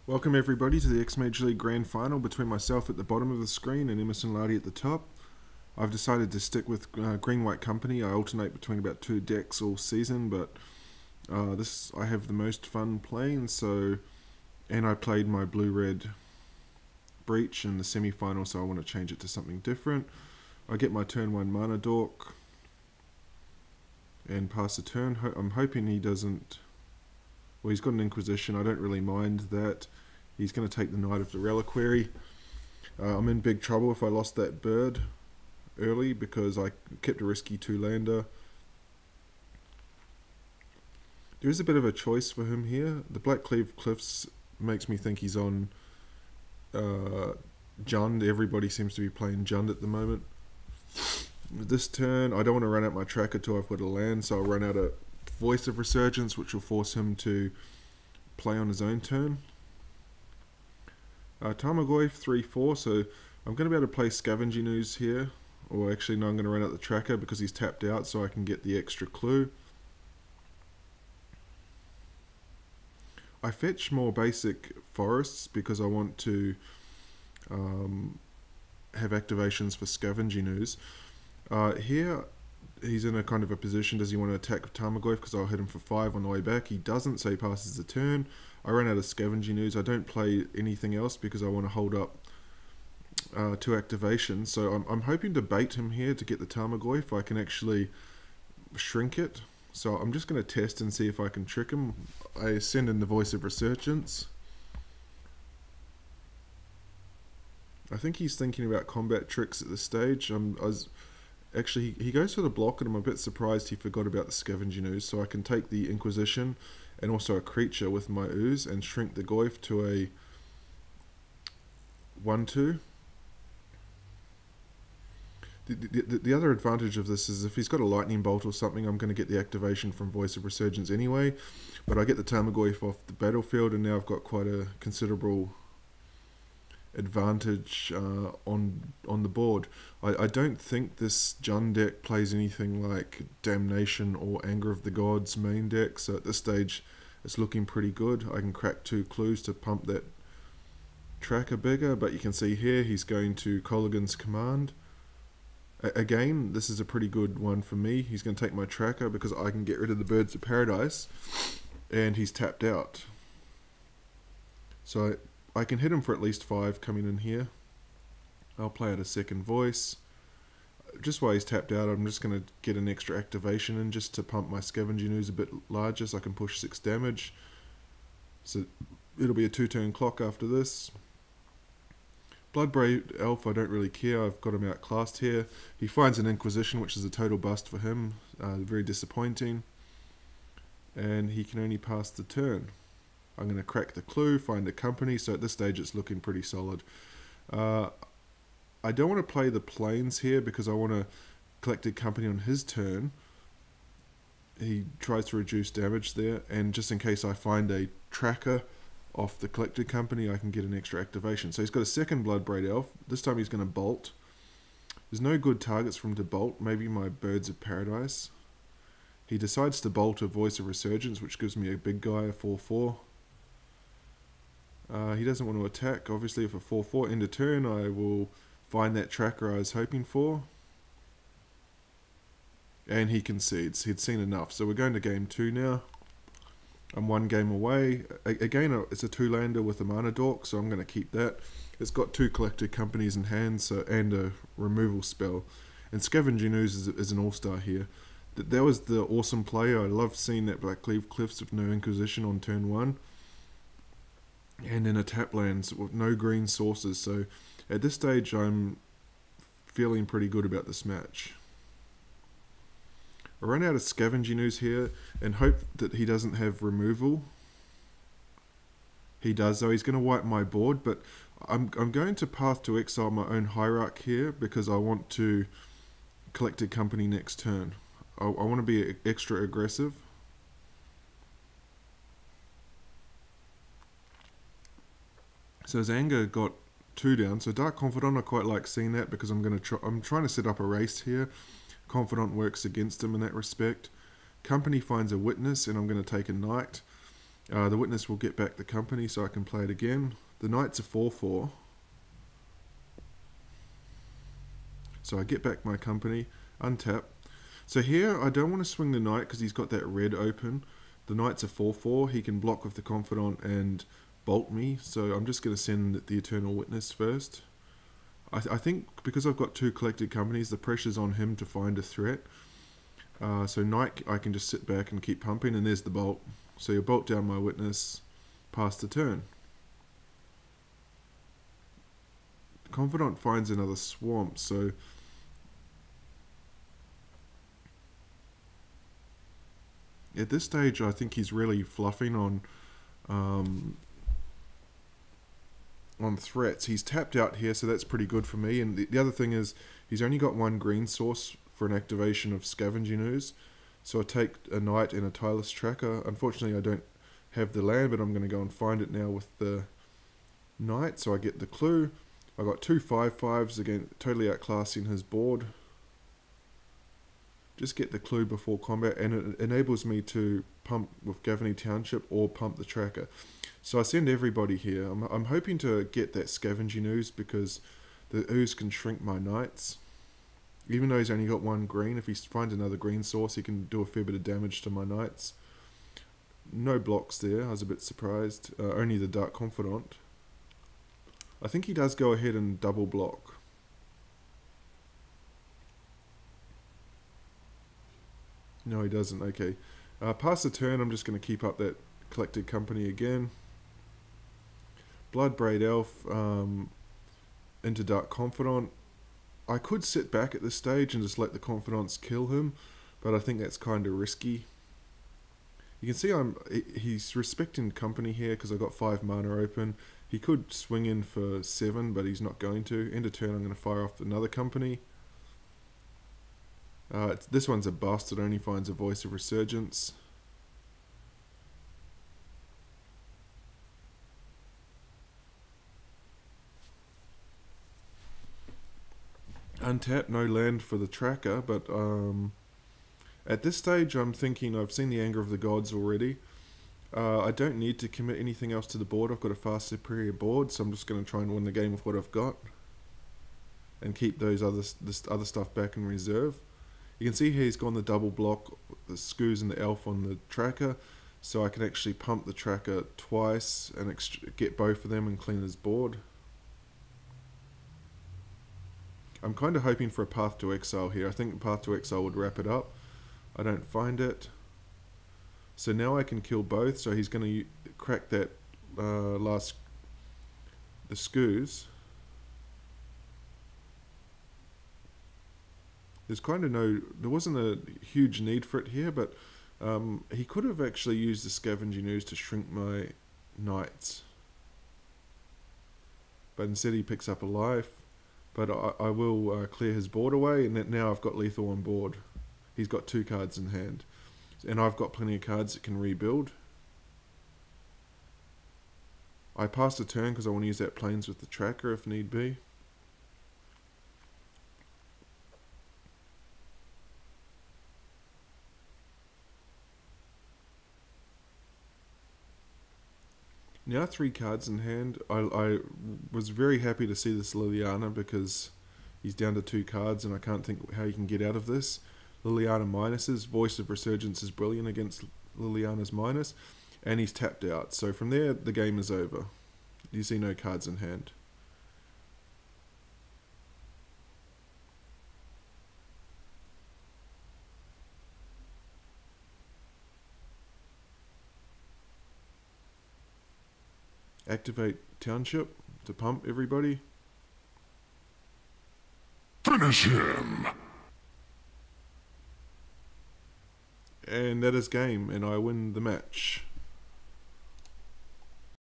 Welcome everybody to the X-Major League Grand Final between myself at the bottom of the screen and Emerson Lardie at the top. I've decided to stick with Green-White Company. I alternate between about two decks all season, but this I have the most fun playing, and I played my Blue-Red Breach in the semi-final, so I want to change it to something different. I get my turn 1 mana dork and pass the turn. I'm hoping he doesn't... Well, he's got an Inquisition. I don't really mind that. He's going to take the Knight of the Reliquary. I'm in big trouble if I lost that bird early because I kept a risky 2-lander. There is a bit of a choice for him here. The Blackcleave Cliffs makes me think he's on Jund. Everybody seems to be playing Jund at the moment. This turn, I don't want to run out my tracker till I've got a land, so I'll run out a Voice of Resurgence, which will force him to play on his own turn. Tarmogoyf 3-4, so I'm going to be able to play Scavenging Ooze here. Or actually, no, I'm going to run out the tracker because he's tapped out, so I can get the extra clue. I fetch more basic forests because I want to have activations for Scavenging Ooze. Here, he's in a kind of a position, does he want to attack Tarmogoyf because I'll hit him for 5 on the way back. He doesn't, so he passes the turn. I run out of Scavenging Ooze. I don't play anything else because I want to hold up 2 activations. So I'm hoping to bait him here to get the Tarmogoyf. I can actually shrink it. So I'm just going to test and see if I can trick him. I send in the Voice of Resurgence. I think he's thinking about combat tricks at this stage. Actually, he goes for the block, and I'm a bit surprised he forgot about the Scavenging Ooze, so I can take the Inquisition and also a creature with my Ooze and shrink the Goyf to a 1-2. The other advantage of this is if he's got a Lightning Bolt or something, I'm going to get the activation from Voice of Resurgence anyway, but I get the Tarmogoyf off the battlefield, and now I've got quite a considerable advantage on the board. I don't think this Jund deck plays anything like Damnation or Anger of the Gods main deck, so at this stage it's looking pretty good. I can crack 2 clues to pump that tracker bigger, but you can see here he's going to Colligan's Command. Again, this is a pretty good one for me. He's going to take my tracker because I can get rid of the Birds of Paradise, and he's tapped out. So I can hit him for at least 5 coming in here. I'll play out a second Voice. Just while he's tapped out, I'm just going to get an extra activation in just to pump my Scavenging Ooze a bit larger so I can push 6 damage. So it'll be a 2-turn clock after this. Bloodbraid Elf, I don't really care. I've got him outclassed here. He finds an Inquisition, which is a total bust for him. Very disappointing. And he can only pass the turn. I'm going to crack the clue, find a company, so at this stage it's looking pretty solid. I don't want to play the planes here because I want to collect a company on his turn. He tries to reduce damage there, and just in case I find a tracker off the collected company, I can get an extra activation. So he's got a second Bloodbraid Elf. This time he's going to bolt. There's no good targets for him to bolt. Maybe my Birds of Paradise. He decides to bolt a Voice of Resurgence, which gives me a big guy, a 4-4. He doesn't want to attack. Obviously, if a 4-4 end of turn, I will find that tracker I was hoping for. And he concedes. He'd seen enough. So we're going to game 2 now. I'm 1 game away. Again, it's a 2-lander with a mana dork, so I'm going to keep that. It's got 2 collected companies in hand, and a removal spell. And Scavenging Ooze is an all-star here. That was the awesome play. I love seeing that Blackcleave Cliffs with no Inquisition on turn 1. And in a tap lands with no green sources. So at this stage, I'm feeling pretty good about this match. I run out of Scavenging Ooze here and hope that he doesn't have removal. He does, though. He's going to wipe my board, but I'm going to Path to Exile my own Hierarch here because I want to collect a company next turn. I want to be extra aggressive. So his Anger got 2 down. So Dark Confidant, I quite like seeing that because I'm trying to set up a race here. Confidant works against him in that respect. Company finds a Witness, and I'm going to take a Knight. The witness will get back the company so I can play it again. The knight's a 4-4. So I get back my company, untap. So here I don't want to swing the knight because he's got that red open. The knight's a 4-4. He can block with the confidant and bolt me. So I'm just going to send the eternal witness first. I think because I've got 2 collected companies, the pressure's on him to find a threat. So knight, I can just sit back and keep pumping, and there's the bolt. So you bolt down my witness, pass the turn. The confidant finds another swamp, so at this stage I think he's really fluffing on threats. He's tapped out here, so that's pretty good for me. And the other thing is he's only got 1 green source for an activation of Scavenging Ooze. So I take a knight and a tireless tracker. Unfortunately I don't have the land, but I'm going to go and find it now with the knight. So I get the clue. I got 2 5/5s, again totally outclassing his board. Just get the clue before combat, and it enables me to pump with Gavany Township or pump the tracker. So I send everybody here. I'm hoping to get that Scavenging Ooze because the ooze can shrink my knights. Even though he's only got 1 green, if he finds another green source, he can do a fair bit of damage to my knights. No blocks there, I was a bit surprised. Only the Dark Confidant. I think he does go ahead and double block. No, he doesn't. Okay. Past the turn, I'm just going to keep up that collected company again. Bloodbraid Elf into Dark Confidant. I could sit back at this stage and just let the Confidants kill him, but I think that's kind of risky. You can see he's respecting company here because I've got 5 mana open. He could swing in for 7, but he's not going to. End of turn, I'm going to fire off another company. This one's a bust. It only finds a Voice of Resurgence. Untap, no land for the tracker, but at this stage I'm thinking I've seen the Anger of the Gods already. I don't need to commit anything else to the board. I've got a far superior board, so I'm just going to try and win the game with what I've got and keep this other stuff back in reserve. You can see here he's gone the double block, the Skoos and the Elf on the tracker, so I can actually pump the tracker twice and get both of them and clean his board. I'm kind of hoping for a Path to Exile here. I think Path to Exile would wrap it up. I don't find it. So now I can kill both, so he's going to crack that the Skoos. There wasn't a huge need for it here, but he could have actually used the Scavenging Ooze to shrink my knights. But instead he picks up a life. But I will clear his board away, and now I've got lethal on board. He's got 2 cards in hand. And I've got plenty of cards that can rebuild. I pass the turn because I want to use that plains with the tracker if need be. Now 3 cards in hand. I was very happy to see this Liliana because he's down to 2 cards and I can't think how you can get out of this. Liliana minuses. Voice of Resurgence is brilliant against Liliana's minus. And he's tapped out. So from there, the game is over. You see no cards in hand. Activate Township to pump everybody. Finish him! And that is game, and I win the match.